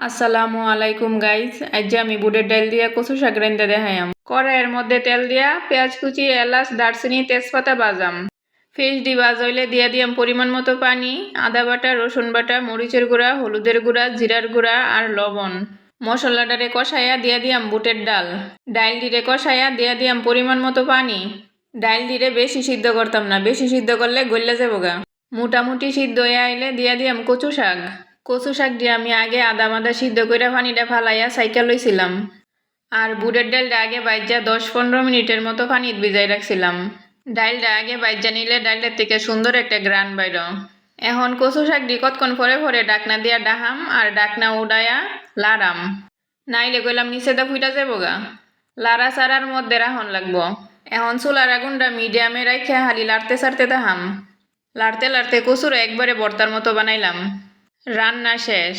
আসসালামু আলাইকুম গাইস। আজ আমি বুটের ডাল দিয়া কচু শাক রাইন্দা দেখাইম। কড়াইয়ের মধ্যে তেল দিয়া পেঁয়াজ কুচি, এলাচ, দারচিনি, তেজপাতা বাজাম। ফিশ দি বাজ হইলে দিয়া দিয়াম পরিমাণ মতো পানি, আদা বাটা, রসুন বাটা, মরিচের গুঁড়া, হলুদের গুঁড়া, জিরার গুঁড়া আর লবণ। মশলাটারে কষাইয়া দিয়া দিয়াম বুটের ডাল। ডাইল দিরে কষাইয়া দিয়া দিয়াম পরিমাণ মতো পানি। ডাইল দিরে বেশি সিদ্ধ করতাম না, বেশি সিদ্ধ করলে গইলা যাবো গা। মোটামুটি সিদ্ধ হয়ে আইলে দিয়া দিয়াম কচু শাক। কচু শাক দিয়ে আমি আগে আদা মাদা সিদ্ধ করে পানিটা ফালাইয়া সাইকা লইছিলাম। আর বুটের ডালটা আগে বাইজা 10-15 মিনিটের মতো পানিত ভিজাই রাখছিলাম। ডালটা আগে বাইজা নিলে ডালটার থেকে সুন্দর একটা গ্রান বাইর। এখন কচু শাক দিয়ে কতক্ষণ পরে পরে ডাকনা দিয়া ডাহাম আর ডাকনা উড়াইয়া লাড়াম, নাইলে কইলাম নিচে দা ফুইটা যাবো গা। লাড়া চাড়ার মধ্যে রাহন লাগবো। এখন চুলার আগুনটা মিডিয়ামে রাখা হালি লাড়তে চাড়তে দাহাম। লাড়তে লাড়তে কচুর একবারে ভর্তার মতো বানাইলাম। রান্না শেষ।